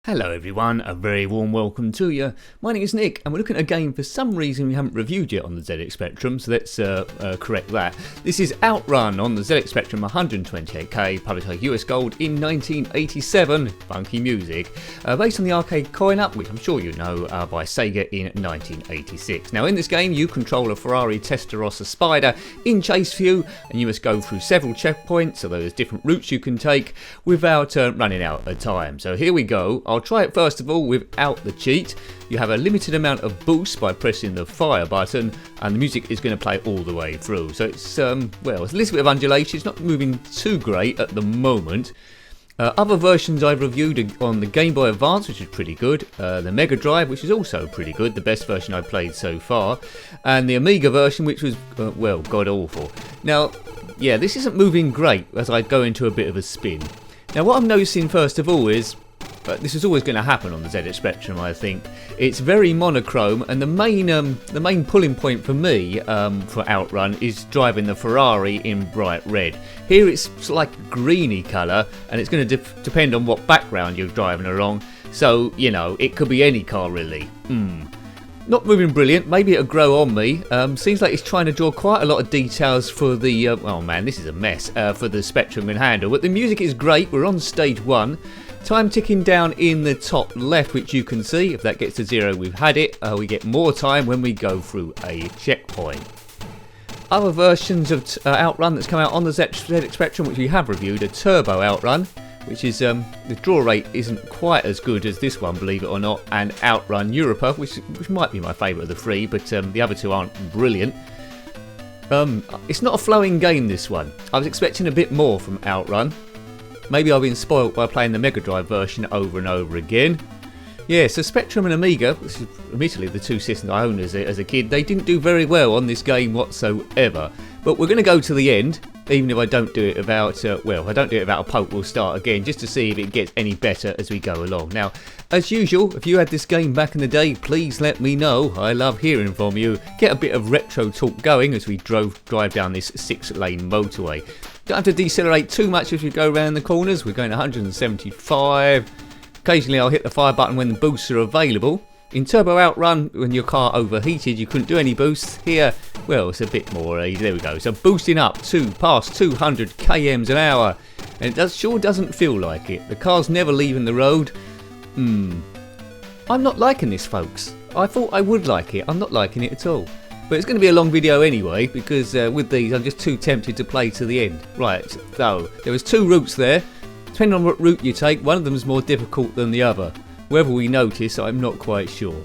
Hello everyone, a very warm welcome to you. My name is Nick and we're looking at a game for some reason we haven't reviewed yet on the ZX Spectrum, so let's correct that. This is Outrun on the ZX Spectrum 128K, published by US Gold in 1987, funky music, based on the arcade coin-up, which I'm sure you know, by SEGA in 1986. Now in this game you control a Ferrari Testarossa Spider in chase view and you must go through several checkpoints, so there's different routes you can take without running out of time. So here we go. I'll try it first of all without the cheat. You have a limited amount of boost by pressing the fire button and the music is going to play all the way through. So it's, well, it's a little bit of undulation, it's not moving too great at the moment. Other versions I've reviewed on the Game Boy Advance, which is pretty good, the Mega Drive, which is also pretty good, the best version I've played so far, and the Amiga version, which was, well, god awful. Now, yeah, this isn't moving great as I go into a bit of a spin. Now what I'm noticing first of all is, this is always going to happen on the ZX Spectrum, I think. It's very monochrome, and the main pulling point for me for Outrun is driving the Ferrari in bright red. Here it's like a greeny colour, and it's going to depend on what background you're driving along. So, you know, it could be any car really. Not moving brilliant, maybe it'll grow on me. Seems like it's trying to draw quite a lot of details for the, oh man, this is a mess, for the Spectrum can handle. But the music is great, we're on stage 1. Time ticking down in the top left, which you can see. If that gets to 0, we've had it. We get more time when we go through a checkpoint. Other versions of Outrun that's come out on the ZX Spectrum, which we have reviewed, are Turbo Outrun, which is, the draw rate isn't quite as good as this one, believe it or not, and Outrun Europa, which might be my favourite of the three, but the other two aren't brilliant. It's not a flowing game, this one. I was expecting a bit more from Outrun. Maybe I've been spoilt by playing the Mega Drive version over and over again. Yeah, so Spectrum and Amiga, which is admittedly the two systems I owned as a kid, they didn't do very well on this game whatsoever. But we're going to go to the end, even if I don't do it without, well, if I don't do it without a poke, we'll start again, just to see if it gets any better as we go along. Now, as usual, if you had this game back in the day, please let me know. I love hearing from you. Get a bit of retro talk going as we drive down this 6-lane motorway. Don't have to decelerate too much as we go around the corners. We're going 175. Occasionally I'll hit the fire button when the boosts are available. In Turbo Outrun, when your car overheated, you couldn't do any boosts. Here, well, it's a bit more easy. There we go. So boosting up to past 200 km an hour. And it sure doesn't feel like it. The car's never leaving the road. I'm not liking this, folks. I thought I would like it. I'm not liking it at all. But it's going to be a long video anyway, because with these I'm just too tempted to play to the end. Right, so there was 2 routes there. Depending on what route you take, one of them is more difficult than the other. Whether we notice, I'm not quite sure.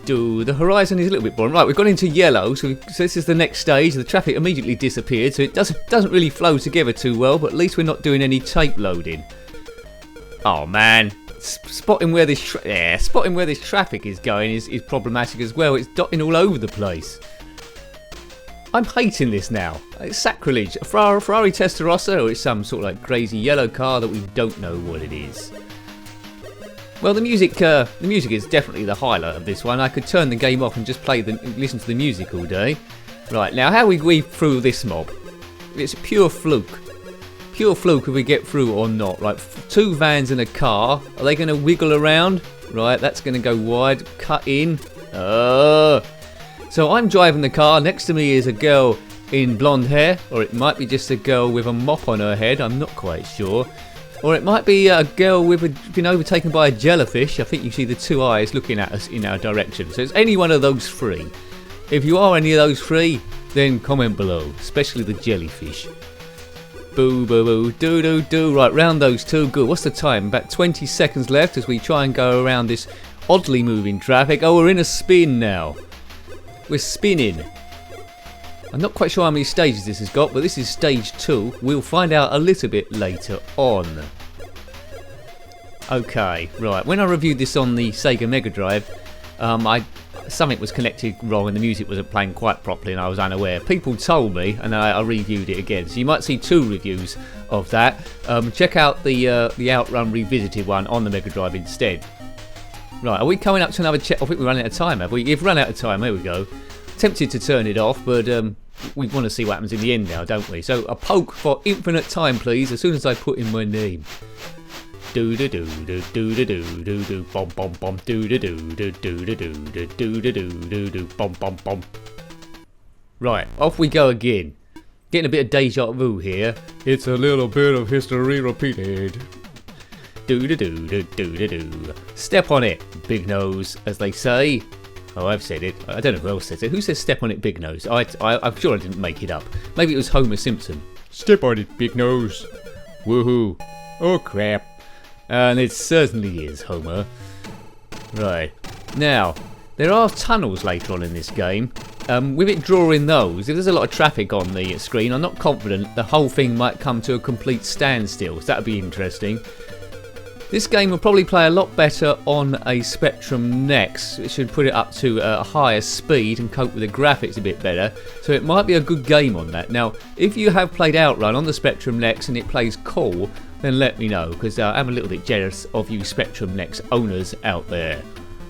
The horizon is a little bit boring. Right, we've gone into yellow, so this is the next stage. The traffic immediately disappeared, so it doesn't really flow together too well, but at least we're not doing any tape loading. Oh man. Spotting where this traffic is going is problematic as well. It's dotting all over the place. I'm hating this now. It's sacrilege. A Ferrari Testarossa, or it's some sort of like crazy yellow car that we don't know what it is. Well, the music is definitely the highlight of this one. I could turn the game off and just listen to the music all day. Right, now how we weave through this mob? It's a pure fluke. Pure fluke if we get through or not. Like 2 vans and a car. Are they going to wiggle around? Right, that's going to go wide. Cut in. So I'm driving the car. Next to me is a girl in blonde hair. Or it might be just a girl with a mop on her head. I'm not quite sure. Or it might be a girl been overtaken by a jellyfish. I think you see the 2 eyes looking at us in our direction. So it's any one of those 3. If you are any of those 3, then comment below. Especially the jellyfish. Boo, boo, boo, do, do, do. Right, round those 2. Good. What's the time? About 20 seconds left as we try and go around this oddly moving traffic. Oh, we're in a spin now. We're spinning. I'm not quite sure how many stages this has got, but this is stage 2. We'll find out a little bit later on. Okay, right. When I reviewed this on the SEGA Mega Drive, something was connected wrong and the music wasn't playing quite properly and I was unaware. People told me and I reviewed it again. So you might see 2 reviews of that. Check out the Outrun Revisited one on the Mega Drive instead. Right, are we coming up to another check? I think we're running out of time, have we? We've run out of time, there we go. Tempted to turn it off, but we want to see what happens in the end now, don't we? So a poke for infinite time, please, as soon as I put in my name. Do do do do do do do do do bom bom bom do do do do do do do do do do do do bom bom bom. Right, off we go again. Getting a bit of deja vu here. It's a little bit of history repeated. Do do do do do do do. Step on it, big nose, as they say. Oh, I've said it. I don't know who else says it. Who says step on it, big nose? I'm sure I didn't make it up. Maybe it was Homer Simpson. Step on it, big nose. Woohoo. Oh crap. And it certainly is, Homer. Right. Now, there are tunnels later on in this game. With it drawing those, if there's a lot of traffic on the screen, I'm not confident the whole thing might come to a complete standstill. So that'd be interesting. This game will probably play a lot better on a Spectrum Next. It should put it up to a higher speed and cope with the graphics a bit better. So it might be a good game on that. Now, if you have played Outrun on the Spectrum Next and it plays cool, then let me know, because I'm a little bit jealous of you Spectrum Next owners out there.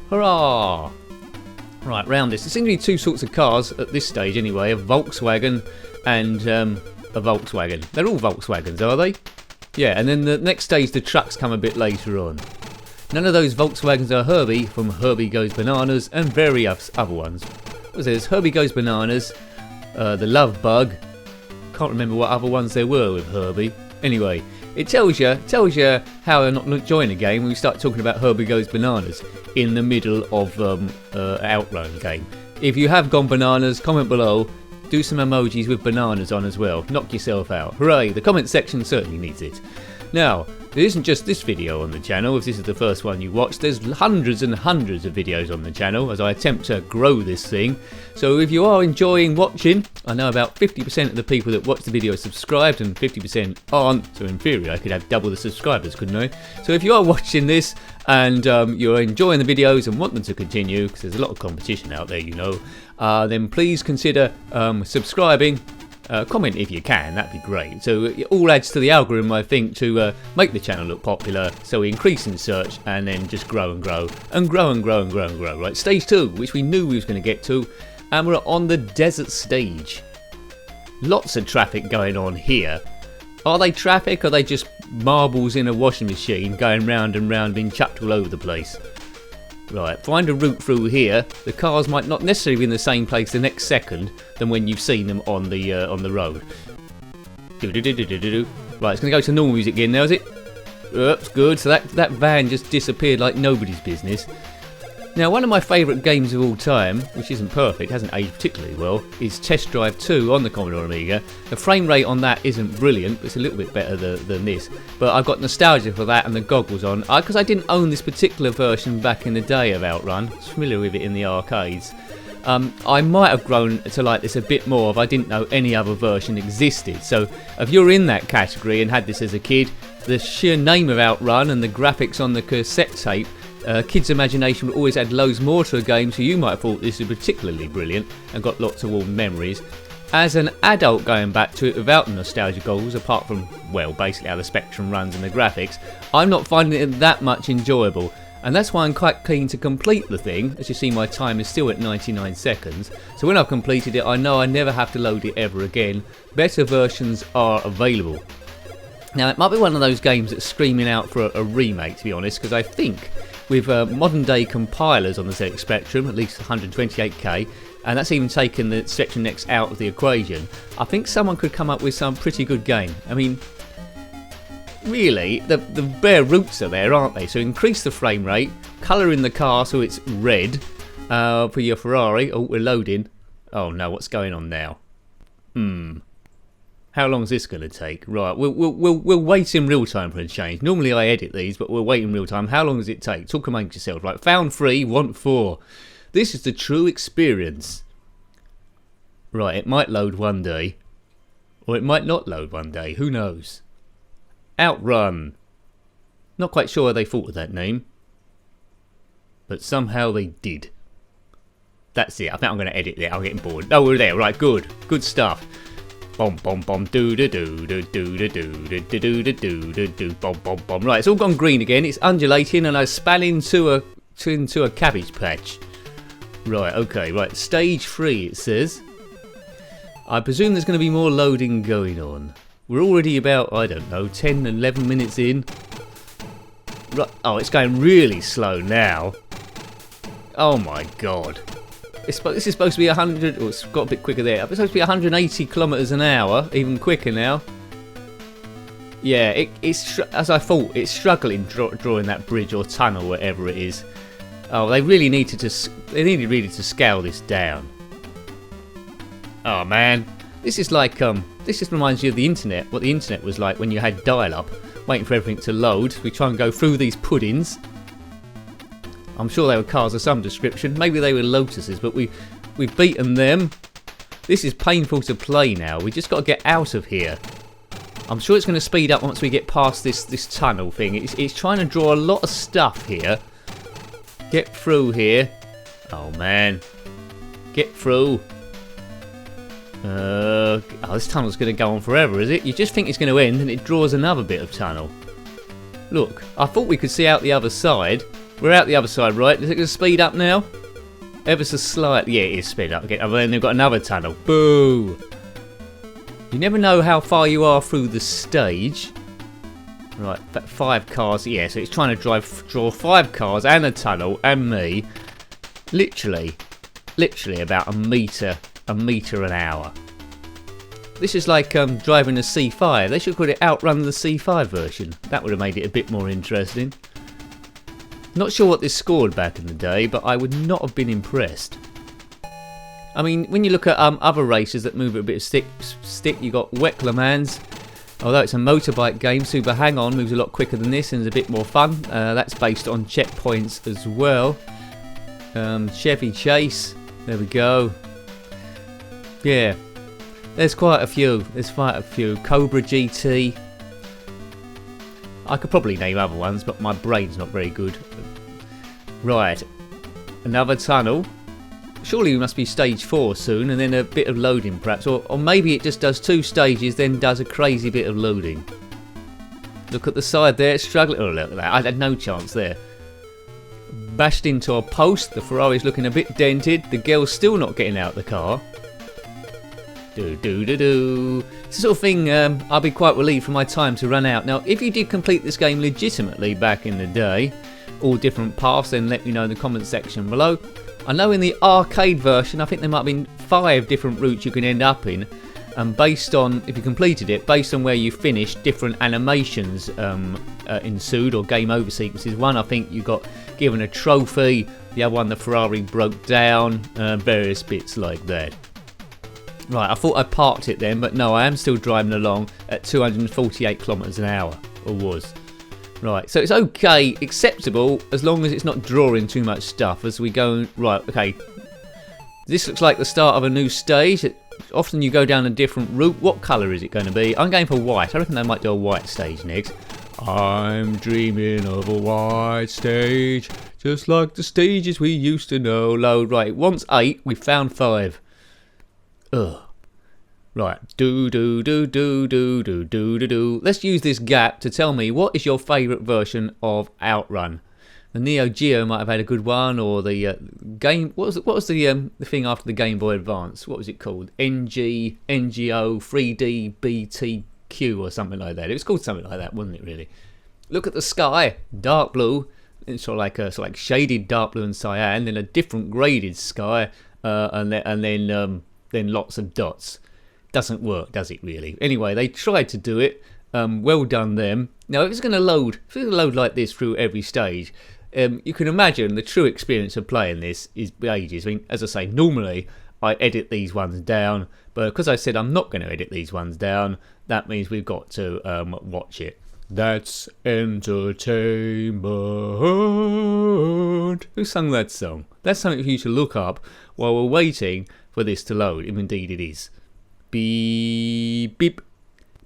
Hurrah! Right, round this. There seem to be two sorts of cars at this stage anyway, a Volkswagen and a Volkswagen. They're all Volkswagens, are they? Yeah, and then the next stage the trucks come a bit later on. None of those Volkswagens are Herbie from Herbie Goes Bananas and various other ones. What was this? Herbie Goes Bananas, the Love Bug. Can't remember what other ones there were with Herbie. Anyway, it tells you how I'm not enjoying a game when we start talking about Herbie Goes Bananas in the middle of Outrun game. If you have gone bananas, comment below. Do some emojis with bananas on as well. Knock yourself out. Hooray, the comment section certainly needs it. Now, there isn't just this video on the channel. If this is the first one you watched, there's hundreds and hundreds of videos on the channel as I attempt to grow this thing. So if you are enjoying watching, I know about 50% of the people that watch the video are subscribed and 50% aren't, so in theory I could have double the subscribers, couldn't I? So if you are watching this and you're enjoying the videos and want them to continue, because there's a lot of competition out there, you know, then please consider subscribing. Comment if you can, that'd be great. So it all adds to the algorithm, I think, to make the channel look popular, so we increase in search and then just grow and grow and grow and grow and grow and grow. Right, stage 2, which we knew we was going to get to, and we're on the desert stage. Lots of traffic going on here. Are they traffic or are they just marbles in a washing machine going round and round being chucked all over the place? Right, find a route through here. The cars might not necessarily be in the same place the next second than when you've seen them on the road. Right, it's going to go to normal music again now, is it? Oops, good. So that van just disappeared like nobody's business. Now, one of my favourite games of all time, which isn't perfect, hasn't aged particularly well, is Test Drive 2 on the Commodore Amiga. The frame rate on that isn't brilliant, but it's a little bit better than this. But I've got nostalgia for that and the goggles on, because I didn't own this particular version back in the day of Outrun. I was familiar with it in the arcades. I might have grown to like this a bit more if I didn't know any other version existed. So if you're in that category and had this as a kid, the sheer name of Outrun and the graphics on the cassette tape, kids' imagination would always add loads more to a game, so you might have thought this was particularly brilliant and got lots of warm memories. As an adult going back to it without the nostalgia goggles, apart from, well, basically how the Spectrum runs and the graphics, I'm not finding it that much enjoyable. And that's why I'm quite keen to complete the thing. As you see, my time is still at 99 seconds. So when I've completed it, I know I never have to load it ever again. Better versions are available. Now, it might be one of those games that's screaming out for a remake, to be honest, because I think with modern day compilers on the ZX Spectrum, at least 128K, and that's even taken the Spectrum Next out of the equation, I think someone could come up with some pretty good game. I mean, really, the bare roots are there, aren't they? So increase the frame rate, colour in the car so it's red for your Ferrari. Oh, we're loading. Oh no, what's going on now? How long is this going to take? Right, we'll wait in real time for a change. Normally I edit these, but we'll wait in real time. How long does it take? Talk amongst yourself. Right, found 3, want 4. This is the true experience. Right, it might load one day, or it might not load one day. Who knows? Outrun. Not quite sure how they thought of that name, but somehow they did. That's it. I think I'm going to edit it. I'm getting bored. Oh, we're there. Right, good stuff. Bom bom bom do do do do do do do do do do do do do bom bom bom. Right, it's all gone green again. It's undulating, and I span into a cabbage patch. Right, okay, right. Stage 3, it says. I presume there's going to be more loading going on. We're already about, I don't know, 10, 11 minutes in. Oh, it's going really slow now. Oh my god. This is supposed to be 100... Oh, it's got a bit quicker there. It's supposed to be 180 kilometres an hour, even quicker now. Yeah, it's as I thought, it's struggling drawing that bridge or tunnel, whatever it is. Oh, they really needed to scale this down. Oh man, this is like this just reminds you of the internet. What the internet was like when you had dial-up, waiting for everything to load. We try and go through these puddings. I'm sure they were cars of some description. Maybe they were Lotuses, but we've beaten them. This is painful to play now. We just got to get out of here. I'm sure it's going to speed up once we get past this tunnel thing. It's trying to draw a lot of stuff here. Get through here. Oh man. Get through. Oh, this tunnel's going to go on forever, is it? You just think it's going to end and it draws another bit of tunnel. Look, I thought we could see out the other side. We're out the other side, right? Is it going to speed up now? Ever so slightly. Yeah, it is speed up again. And then they've got another tunnel. Boo! You never know how far you are through the stage. Right, 5 cars. Yeah, so it's trying to draw 5 cars and a tunnel and me. Literally about a metre an hour. This is like driving a C5. They should call it Outrun the C5 version. That would have made it a bit more interesting. Not sure what this scored back in the day, but I would not have been impressed. I mean, when you look at other races that move at a bit of stick, you got WEC Le Mans. Although it's a motorbike game, Super Hang-On moves a lot quicker than this and is a bit more fun. That's based on checkpoints as well. Chevy Chase, there we go. Yeah, there's quite a few. Cobra GT. I could probably name other ones, but my brain's not very good. Right, another tunnel. Surely we must be stage 4 soon, and then a bit of loading perhaps, or maybe it just does 2 stages, then does a crazy bit of loading. Look at the side there, it's struggling. Oh, look at that! I had no chance there. Bashed into a post. The Ferrari's looking a bit dented. The girl's still not getting out of the car. It's the sort of thing I'll be quite relieved for my time to run out. Now, if you did complete this game legitimately back in the day, all different paths, then let me know in the comment section below. I know in the arcade version, I think there might have been 5 different routes you can end up in, and based on, if you completed it, based on where you finished, different animations ensued, or game over sequences. One, I think you got given a trophy, the other one, the Ferrari broke down, various bits like that. Right, I thought I parked it then, but no, I am still driving along at 248 kilometers an hour, or was. Right, so it's okay, acceptable, as long as it's not drawing too much stuff as we go. Right, okay. This looks like the start of a new stage. Often you go down a different route. What colour is it going to be? I'm going for white. I reckon they might do a white stage next. I'm dreaming of a white stage, just like the stages we used to know. Load, right, it wants 8, we found 5. Ugh. Right, Let's use this gap to tell me what is your favourite version of Outrun. The Neo Geo might have had a good one, or the game. What was the thing after the Game Boy Advance? What was it called? NGO 3D BTQ or something like that. It was called something like that, wasn't it? Really. Look at the sky, dark blue. It's sort of like shaded dark blue and cyan, then a different graded sky, and then lots of dots. Doesn't work, does it really? Anyway, they tried to do it. Well done them. Now, if it's going to load like this through every stage, you can imagine the true experience of playing this is ages. I mean, as I say, normally I edit these ones down, but because I said I'm not going to edit these ones down, that means we've got to watch it. That's entertainment. Who sung that song? That's something for you to look up while we're waiting for this to load. Indeed it is. Beep, beep,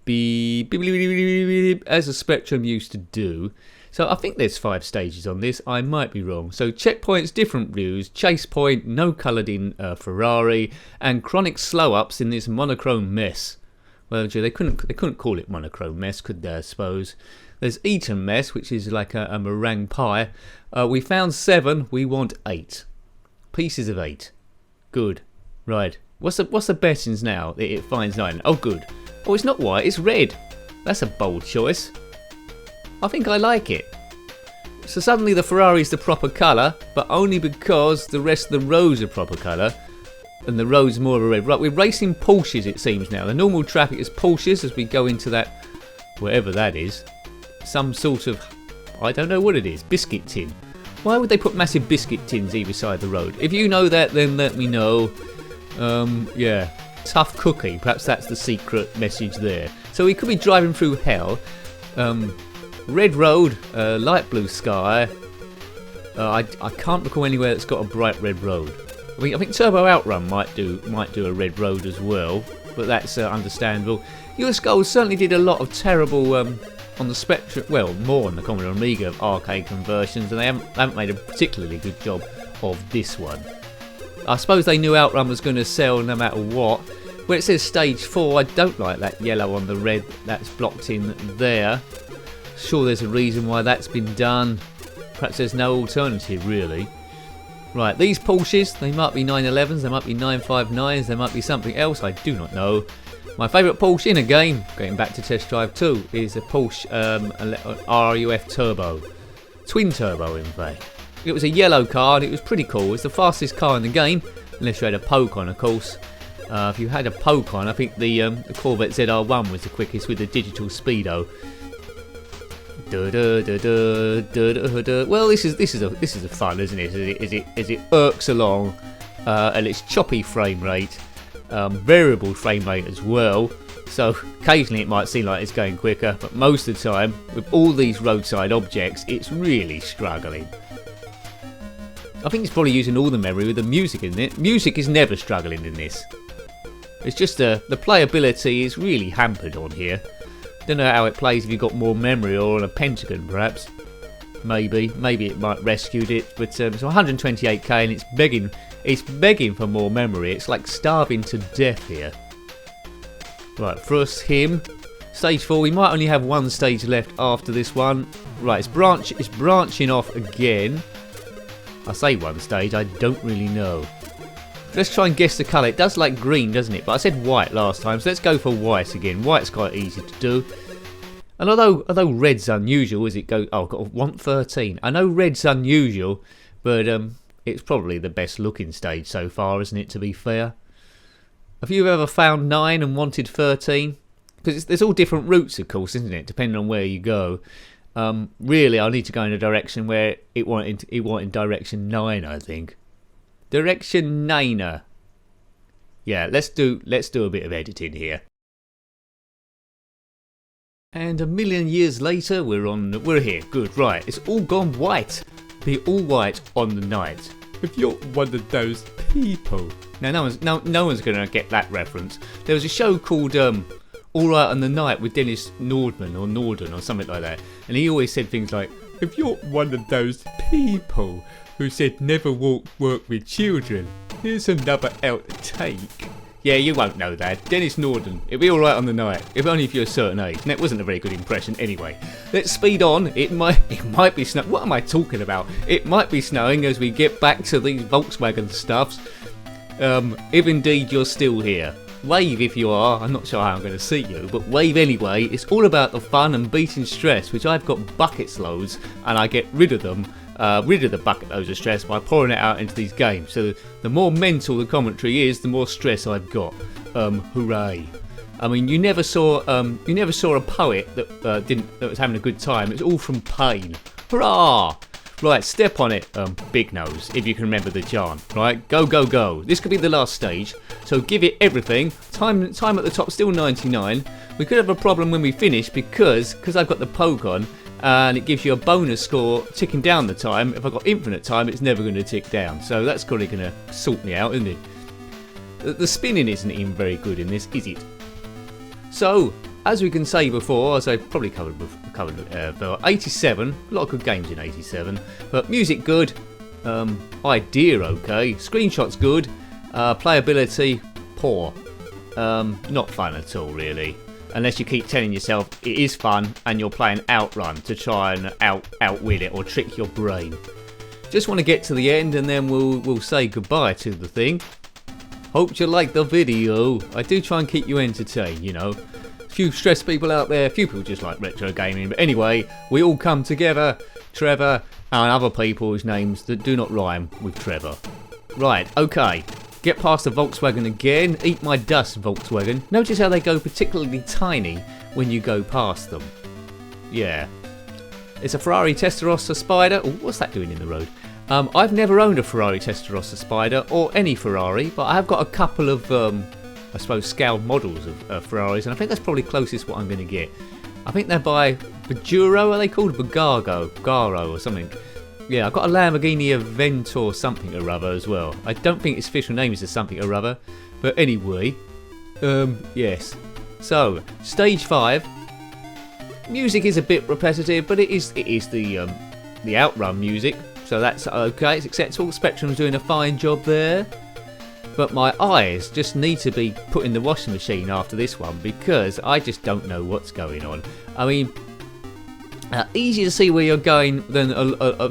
beep, beep, beep, beep, beep, as the Spectrum used to do. So I think there's 5 stages on this. I might be wrong. So checkpoints, different views, chase point, no coloured in Ferrari, and chronic slow ups in this monochrome mess. Well, they couldn't call it monochrome mess, could they? I suppose. There's Eaton mess, which is like a meringue pie. We found 7. We want 8 pieces of 8. Good. Right. What's the bettings now? It finds 9. Oh, good. Oh, it's not white. It's red. That's a bold choice. I think I like it. So suddenly the Ferrari's the proper colour, but only because the rest of the roads are proper colour. And the road's more of a red. Right, we're racing Porsches it seems now. The normal traffic is Porsches as we go into that, whatever that is. Some sort of, I don't know what it is, biscuit tin. Why would they put massive biscuit tins either side of the road? If you know that, then let me know. Yeah, tough cookie. Perhaps that's the secret message there. So we could be driving through hell. Red road, light blue sky. I can't recall anywhere that's got a bright red road. I think Turbo Outrun might do a red road as well, but that's understandable. US Gold certainly did a lot of terrible on the Spectrum, well, more on the Commodore Amiga arcade conversions, and they haven't made a particularly good job of this one. I suppose they knew Outrun was going to sell no matter what. Where it says stage 4, I don't like that yellow on the red that's blocked in there. Sure, there's a reason why that's been done. Perhaps there's no alternative really. Right, these Porsches, they might be 911s, they might be 959s, they might be something else, I do not know. My favourite Porsche in a game, getting back to Test Drive 2, is a Porsche RUF Turbo. Twin turbo in fact. It was a yellow car and it was pretty cool. It was the fastest car in the game, unless you had a poke on of course. If you had a poke on, I think the Corvette ZR1 was the quickest with the digital speedo. Well, this is a fun, isn't it? As it irks along, and it's choppy frame rate, variable frame rate as well. So occasionally it might seem like it's going quicker, but most of the time, with all these roadside objects, it's really struggling. I think it's probably using all the memory with the music in it. Music is never struggling in this. It's just the playability is really hampered on here. Don't know how it plays if you've got more memory or on a pentagon perhaps. Maybe it might rescued it, but it's 128k and it's begging for more memory. It's like starving to death here. Right, for us him. Stage 4, we might only have one stage left after this one. Right, it's branching off again. I say one stage, I don't really know. Let's try and guess the colour. It does like green, doesn't it? But I said white last time, so let's go for white again. White's quite easy to do. And although red's unusual, as it goes... Oh, I've got 113. I know red's unusual, but it's probably the best looking stage so far, isn't it, to be fair? Have you ever found 9 and wanted 13? Because there's all different routes, of course, isn't it? Depending on where you go. Really, I need to go in a direction where it wanted direction 9, I think. Direction 9. Yeah, let's do a bit of editing here. And a million years later, we're here. Good, right? It's all gone white. Be all white on the night. If you're one of those people. Now, no one's gonna get that reference. There was a show called All Right on the Night with Dennis Nordman or Norden or something like that, and he always said things like, "If you're one of those people who said never work with children, here's another outtake." Yeah, you won't know that. Dennis Norden. It'll be alright on the night. If only if you're a certain age. And that wasn't a very good impression anyway. Let's speed on. It might be snowing. What am I talking about? It might be snowing as we get back to these Volkswagen stuffs. If indeed you're still here. Wave if you are. I'm not sure how I'm going to see you, but wave anyway. It's all about the fun and beating stress, which I've got buckets loads, and I get rid of them. Rid of the bucket loads of stress by pouring it out into these games. So the more mental the commentary is, the more stress I've got. Hooray! I mean, you never saw a poet that was having a good time. It's all from pain. Hurrah! Right, step on it, Big Nose, if you can remember the chant. Right, go, go, go. This could be the last stage, so give it everything. Time at the top, still 99. We could have a problem when we finish because I've got the poke on, and it gives you a bonus score ticking down the time. If I've got infinite time, it's never going to tick down. So that's probably going to sort me out, isn't it? The spinning isn't even very good in this, is it? So, as we can say before, as I probably covered 87, a lot of good games in 87, but music good, idea okay, screenshots good, playability poor, not fun at all really, unless you keep telling yourself it is fun and you're playing Outrun to try and outwit it or trick your brain. Just want to get to the end and then we'll say goodbye to the thing. Hope you like the video. I do try and keep you entertained, you know. Few stressed people out there, few people just like retro gaming, but anyway, we all come together Trevor, and other people's names that do not rhyme with Trevor. Right, okay. Get past the Volkswagen again. Eat my dust, Volkswagen. Notice how they go particularly tiny when you go past them. Yeah. It's a Ferrari Testarossa Spider. Oh, what's that doing in the road? I've never owned a Ferrari Testarossa Spider or any Ferrari, but I have got a couple of, I suppose, scaled models of Ferraris, and I think that's probably closest what I'm going to get. I think they're by Bajuro, are they called? Garo or something. Yeah, I've got a Lamborghini Aventador something or other as well. I don't think its official name is a something or other, but anyway, yes. So, stage 5. Music is a bit repetitive, but it is the Outrun music, so that's okay. It's acceptable. Spectrum's doing a fine job there. But my eyes just need to be put in the washing machine after this one because I just don't know what's going on. I mean, easier to see where you're going than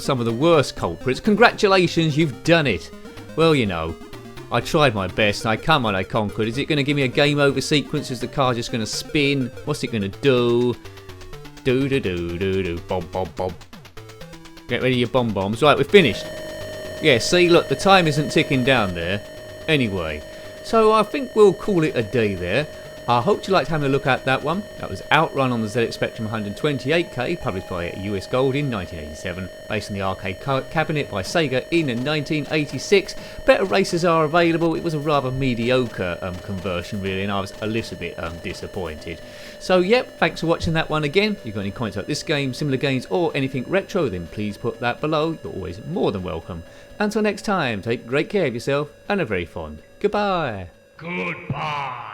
some of the worst culprits. Congratulations, you've done it. Well, you know, I tried my best. I come on, I conquered. Is it going to give me a game over sequence? Is the car just going to spin? What's it going to do? Do. Bomb, bomb, bomb. Get ready your bomb bombs. Right, we're finished. Yeah, see, look, the time isn't ticking down there. Anyway, so I think we'll call it a day there. I hope you liked having a look at that one. That was Outrun on the ZX Spectrum 128K, published by US Gold in 1987, based on the arcade cabinet by SEGA in 1986. Better races are available. It was a rather mediocre conversion, really, and I was a little bit disappointed. So, yep, thanks for watching that one again. If you've got any comments about this game, similar games, or anything retro, then please put that below. You're always more than welcome. Until next time, take great care of yourself and a very fond goodbye. Goodbye.